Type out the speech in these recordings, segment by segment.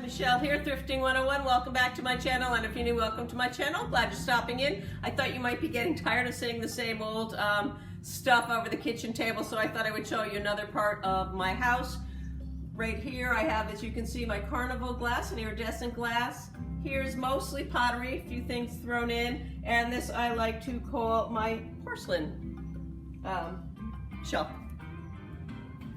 Michelle here, Thrifting 101. Welcome back to my channel, and if you're new, welcome to my channel. Glad you're stopping in. I thought you might be getting tired of seeing the same old stuff over the kitchen table, so I thought I would show you another part of my house. Right here I have, as you can see, my carnival glass and iridescent glass. Here's mostly pottery, a few things thrown in, and this I like to call my porcelain shelf.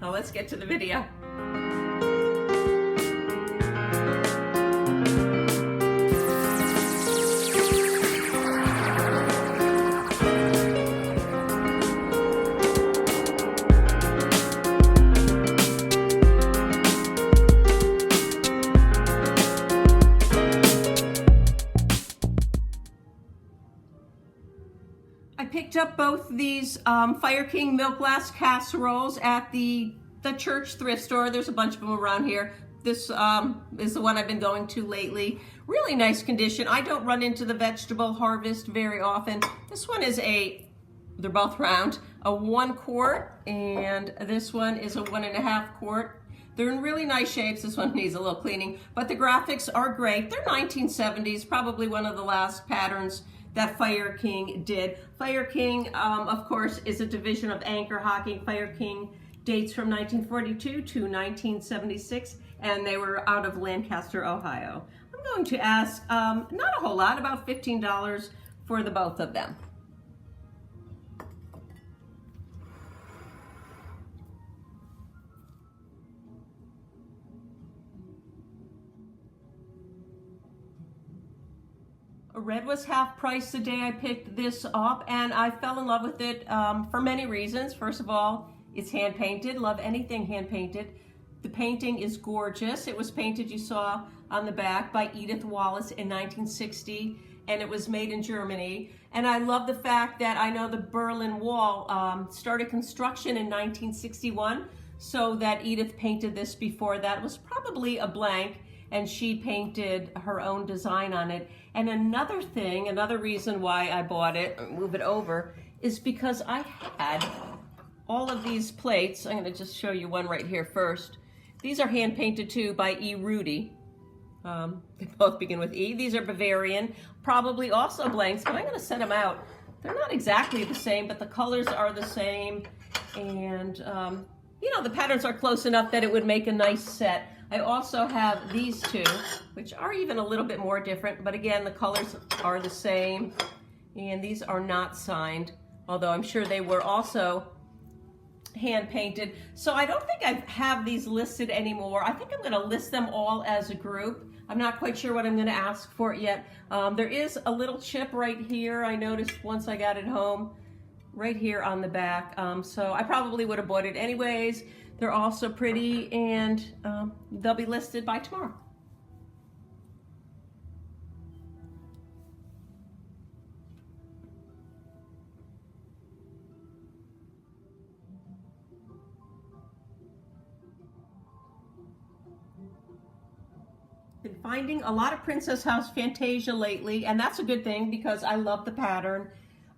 Now let's get to the video. I picked up both these Fire King milk glass casseroles at the church thrift store. There's a bunch of them around here. This is the one I've been going to lately. Really nice condition. I don't run into the vegetable harvest very often. This one is they're both round, a 1 quart, and this one is a 1.5 quart. They're in really nice shapes. This one needs a little cleaning, but the graphics are great. They're 1970s, probably one of the last patterns that Fire King did. Fire King, of course, is a division of Anchor Hocking. Fire King dates from 1942 to 1976, and they were out of Lancaster, Ohio. I'm going to ask, not a whole lot, about $15 for the both of them. Red was half price the day I picked this up, and I fell in love with it for many reasons. First of all, it's hand painted. Love anything hand painted. The painting is gorgeous. It was painted, you saw on the back, by Edith Wallace in 1960, and it was made in Germany. And I love the fact that I know the Berlin Wall started construction in 1961, so that Edith painted this before that. It was probably a blank, and she painted her own design on it. And another reason why I bought it, move it over, is because I had all of these plates. I'm gonna just show you one right here first. These are hand painted too by E. Rudy. They both begin with E. These are Bavarian, probably also blanks, but I'm gonna set them out. They're not exactly the same, but the colors are the same. And you know, the patterns are close enough that it would make a nice set. I also have these two, which are even a little bit more different, but again, the colors are the same. And these are not signed, although I'm sure they were also hand painted. So I don't think I have these listed anymore. I think I'm gonna list them all as a group. I'm not quite sure what I'm gonna ask for it yet. There is a little chip right here, I noticed once I got it home, right here on the back. So I probably would have bought it anyways. They're also pretty, and they'll be listed by tomorrow. Been finding a lot of Princess House Fantasia lately, and that's a good thing because I love the pattern.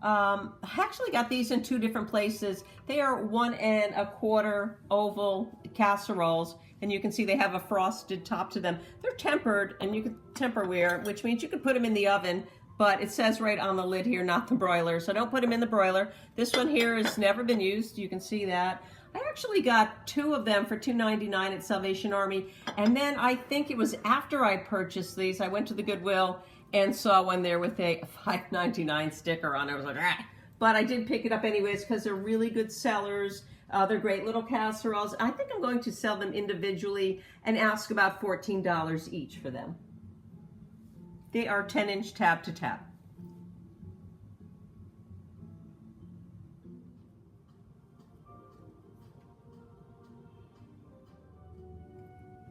I actually got these in 2 different places. They are 1 1/4 oval casseroles, and you can see they have a frosted top to them. They're tempered, and you can temperware, which means you could put them in the oven, but it says right on the lid here, not the broiler, so don't put them in the broiler. This one here has never been used. You can see that. I actually got 2 of them for $2.99 at Salvation Army, and then I think it was after I purchased these, I went to the Goodwill and saw one there with a $5.99 sticker on it. I was like, ah. But I did pick it up anyways because they're really good sellers. They're great little casseroles. I think I'm going to sell them individually and ask about $14 each for them. They are 10-inch tab to tab.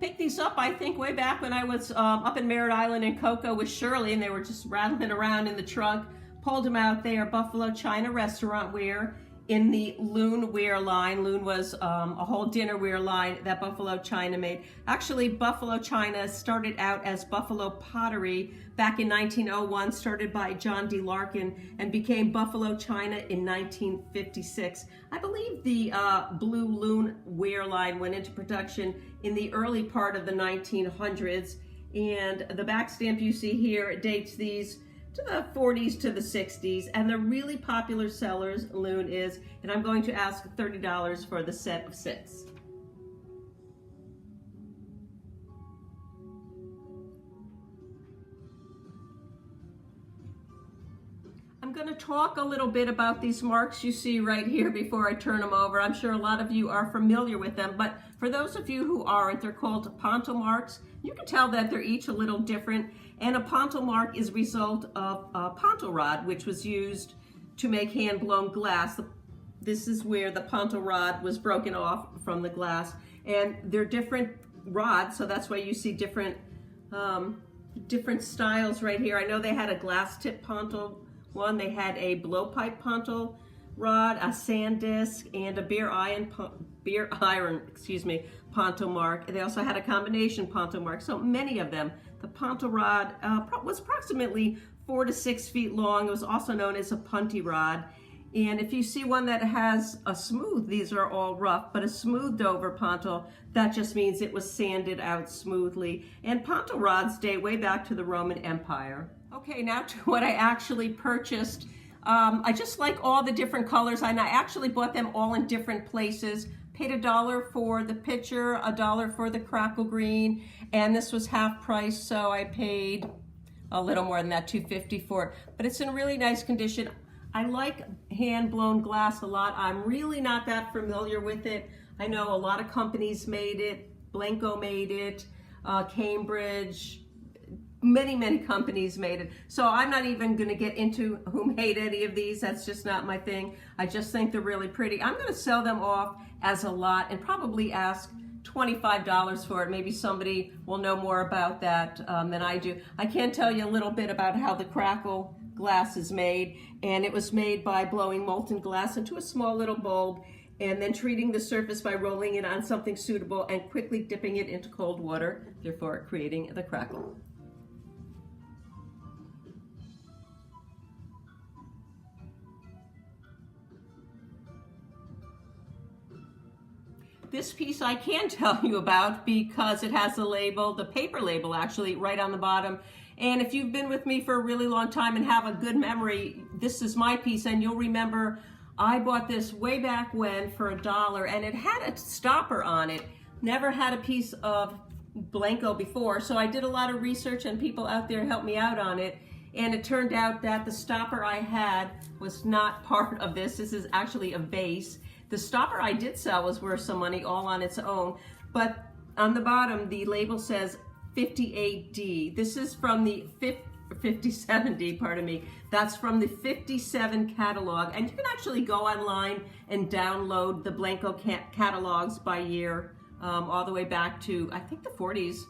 Picked these up, I think, way back when I was up in Merritt Island in Cocoa with Shirley, and they were just rattling around in the trunk. Pulled them out. They are Buffalo China restaurant ware in the Loon ware line. Loon was a whole dinnerware line that Buffalo China made. Actually, Buffalo China started out as Buffalo Pottery back in 1901, started by John D. Larkin, and became Buffalo China in 1956. I believe the Blue Loon ware line went into production in the early part of the 1900s, And the back stamp you see here, it dates these to the 40s to the 60s, and the really popular sellers loon is, and I'm going to ask $30 for the set of 6. I'm going to talk a little bit about these marks you see right here before I turn them over. I'm sure a lot of you are familiar with them, but for those of you who aren't, they're called Ponte marks. You can tell that they're each a little different, and a Ponte mark is a result of Ponte Rod, which was used to make hand-blown glass. This is where the Ponte Rod was broken off from the glass, and they're different rods, so that's why you see different styles right here. I know they had a glass tip Ponte one, they had a blowpipe Ponte rod, a sand disc, and a beer iron Ponte mark. They also had a combination Ponte mark, so many of them. The Ponte Rod was approximately 4 to 6 feet long. It was also known as a Ponte Rod. And if you see one that has a smooth, these are all rough, but a smoothed over Ponte, that just means it was sanded out smoothly. And Ponte rods date way back to the Roman Empire. Okay, now to what I actually purchased. I just like all the different colors, and I actually bought them all in different places. Paid $1 for the pitcher, $1 for the crackle green, and this was half price, so I paid a little more than that, $2.50 for it. But it's in really nice condition. I like hand-blown glass a lot. I'm really not that familiar with it. I know a lot of companies made it. Blanco made it, Cambridge, many companies made it. So I'm not even gonna get into who made any of these. That's just not my thing. I just think they're really pretty. I'm gonna sell them off as a lot and probably ask $25 for it. Maybe somebody will know more about that than I do. I can tell you a little bit about how the crackle glass is made, and it was made by blowing molten glass into a small little bulb and then treating the surface by rolling it on something suitable and quickly dipping it into cold water, therefore creating the crackle. This piece I can tell you about because it has a label, the paper label actually, right on the bottom. And if you've been with me for a really long time and have a good memory, this is my piece, and you'll remember I bought this way back when for $1, and it had a stopper on it. Never had a piece of Blanco before, so I did a lot of research and people out there helped me out on it. And it turned out that the stopper I had was not part of this. This is actually a vase. The stopper I did sell was worth some money all on its own, but on the bottom the label says 58D. This is from the 57D, pardon me. That's from the 57 catalog, and you can actually go online and download the Blanco catalogs by year, all the way back to, I think, the 40s,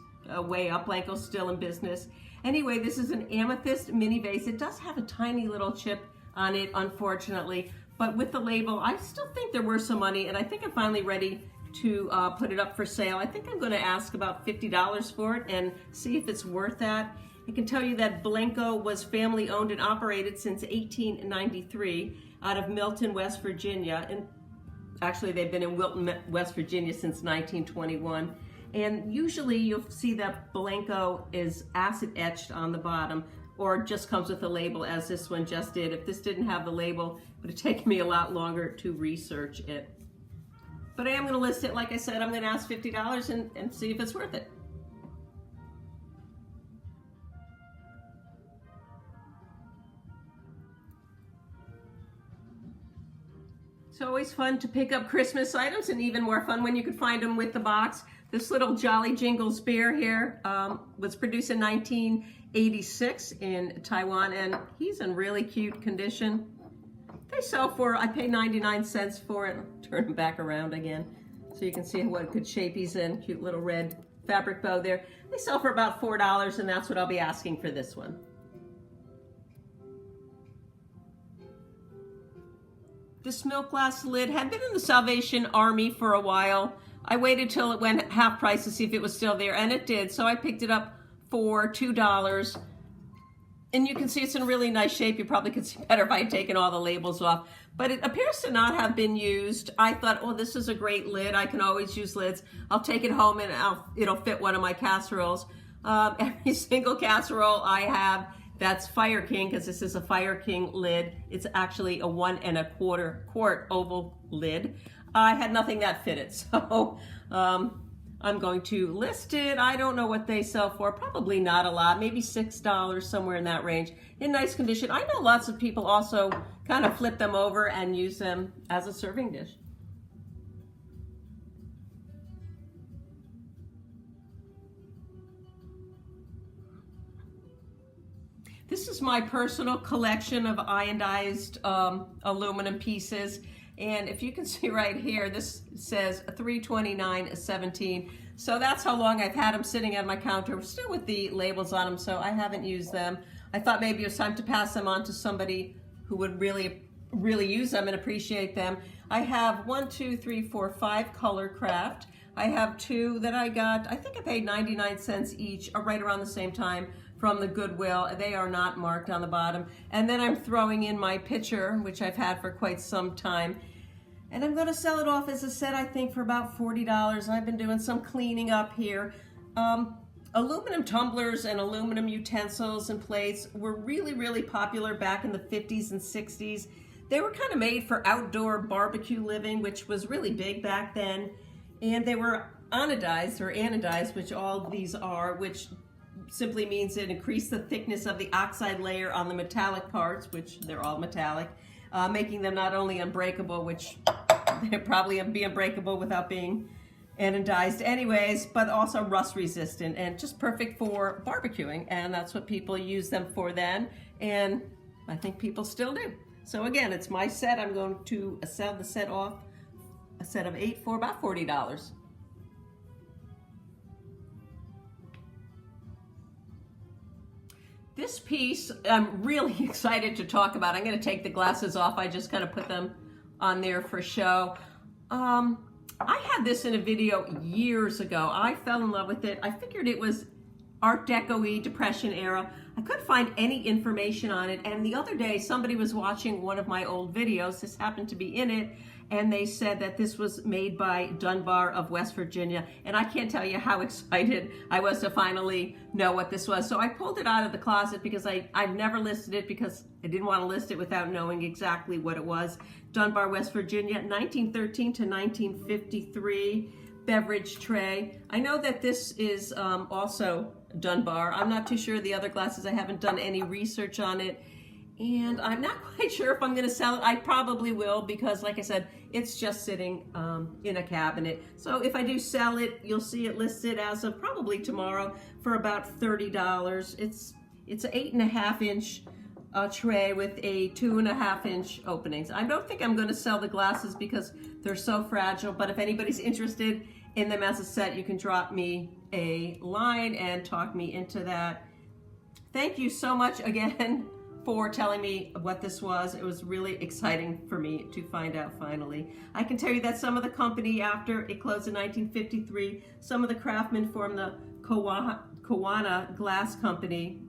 way up. Blanco's still in business. Anyway, this is an amethyst mini vase. It does have a tiny little chip on it, unfortunately, but with the label, I still think they're worth some money, and I think I'm finally ready to put it up for sale. I think I'm going to ask about $50 for it and see if it's worth that. I can tell you that Blanco was family owned and operated since 1893 out of Milton, West Virginia. And actually, they've been in Wilton, West Virginia since 1921. And usually you'll see that Blanco is acid etched on the bottom, or just comes with a label, as this one just did. If this didn't have the label, it would have taken me a lot longer to research it. But I am going to list it. Like I said, I'm going to ask $50 and see if it's worth it. It's always fun to pick up Christmas items, and even more fun when you could find them with the box. This little Jolly Jingle spear here was produced in 1986 in Taiwan, and he's in really cute condition. They sell for, I paid 99 cents for it. Turn him back around again so you can see what good shape he's in. Cute little red fabric bow there. They sell for about $4, and that's what I'll be asking for this one. This milk glass lid had been in the Salvation Army for a while. I waited till it went half price to see if it was still there, and it did, so I picked it up for $2. And you can see it's in really nice shape. You probably could see better if I had taken all the labels off, but it appears to not have been used. I thought, oh, this is a great lid. I can always use lids. I'll take it home and it'll fit one of my casseroles. Every single casserole I have that's Fire King, because this is a Fire King lid. It's actually a 1 1/4 quart oval lid. I had nothing that fitted, so I'm going to list it. I don't know what they sell for, probably not a lot, maybe $6, somewhere in that range, in nice condition. I know lots of people also kind of flip them over and use them as a serving dish. This is my personal collection of ionized aluminum pieces. And if you can see right here, this says 329.17. So that's how long I've had them sitting on my counter, still with the labels on them, so I haven't used them. I thought maybe it was time to pass them on to somebody who would really use them and appreciate them. I have 1, 2, 3, 4, 5 color craft. I have 2 that I got, I think I paid 99 cents each, right around the same time, from the Goodwill. They are not marked on the bottom. And then I'm throwing in my pitcher, which I've had for quite some time. And I'm gonna sell it off as a set, I think, for about $40. I've been doing some cleaning up here. Aluminum tumblers and aluminum utensils and plates were really popular back in the 50s and 60s. They were kind of made for outdoor barbecue living, which was really big back then. And they were anodized, which all these are, which simply means it increased the thickness of the oxide layer on the metallic parts, which they're all metallic, making them not only unbreakable, which they'd probably be unbreakable without being anodized anyways, but also rust resistant and just perfect for barbecuing. And that's what people used them for then, and I think people still do. So again, it's my set. I'm going to sell the set off, a set of 8 for about $40. This piece, I'm really excited to talk about. I'm going to take the glasses off. I just kind of put them on there for show. I had this in a video years ago. I fell in love with it. I figured it was Art Deco-y, Depression era. I couldn't find any information on it. And the other day, somebody was watching one of my old videos. This happened to be in it. And they said that this was made by Dunbar of West Virginia. And I can't tell you how excited I was to finally know what this was. So I pulled it out of the closet because I've never listed it, because I didn't want to list it without knowing exactly what it was. Dunbar, West Virginia, 1913 to 1953, beverage tray. I know that this is also Dunbar. I'm not too sure the other glasses. I haven't done any research on it. And I'm not quite sure if I'm going to sell it. I probably will, because like I said, it's just sitting in a cabinet. So if I do sell it, you'll see it listed as of probably tomorrow for about $30. It's an 8.5-inch tray with a 2.5-inch openings. I don't think I'm going to sell the glasses because they're so fragile, but if anybody's interested in them as a set, you can drop me a line and talk me into that. Thank you so much again for telling me what this was. It was really exciting for me to find out finally. I can tell you that some of the company, after it closed in 1953, some of the craftsmen formed the Kanawha Glass Company,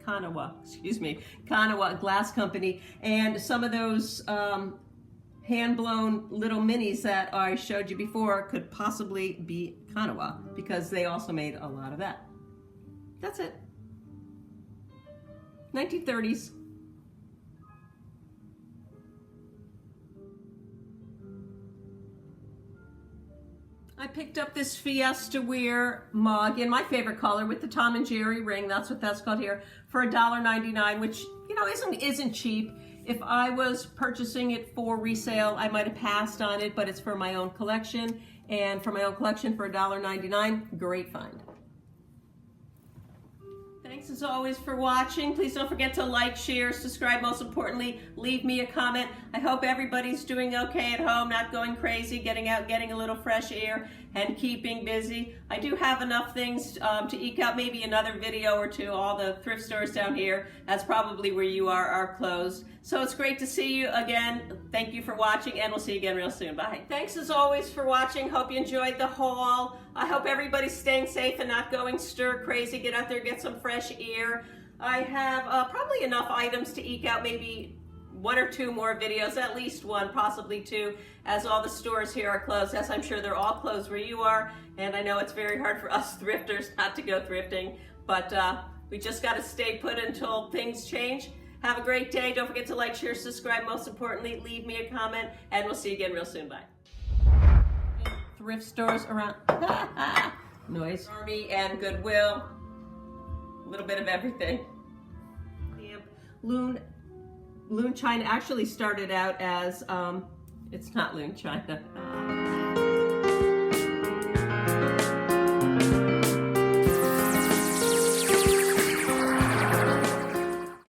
Kanawha Glass Company, and some of those hand-blown little minis that I showed you before could possibly be Kanawha, because they also made a lot of that. That's it. 1930s. I picked up this Fiestaware mug in my favorite color with the Tom and Jerry ring. That's what that's called here, for $1.99, which, you know, isn't cheap. If I was purchasing it for resale, I might have passed on it, but it's for my own collection, and for my own collection for $1.99, great find. Thanks as always for watching. Please don't forget to like, share, subscribe. Most importantly, leave me a comment. I hope everybody's doing okay at home, not going crazy, getting out, getting a little fresh air, and keeping busy. I do have enough things to eke out maybe another video or two. All the thrift stores down here, that's probably where you are closed. So it's great to see you again. Thank you for watching, and we'll see you again real soon. Bye. Thanks as always for watching. Hope you enjoyed the haul. I hope everybody's staying safe and not going stir crazy. Get out there, get some fresh air. I have probably enough items to eke out maybe one or two more videos, at least one, possibly two, as all the stores here are closed, as I'm sure they're all closed where you are. And I know it's very hard for us thrifters not to go thrifting, but we just got to stay put until things change. Have a great day. Don't forget to like, share, subscribe. Most importantly, leave me a comment, and we'll see you again real soon. Bye. Thrift stores around. Noise. Army and Goodwill. A little bit of everything. Loon China actually started out as, it's not Loon China.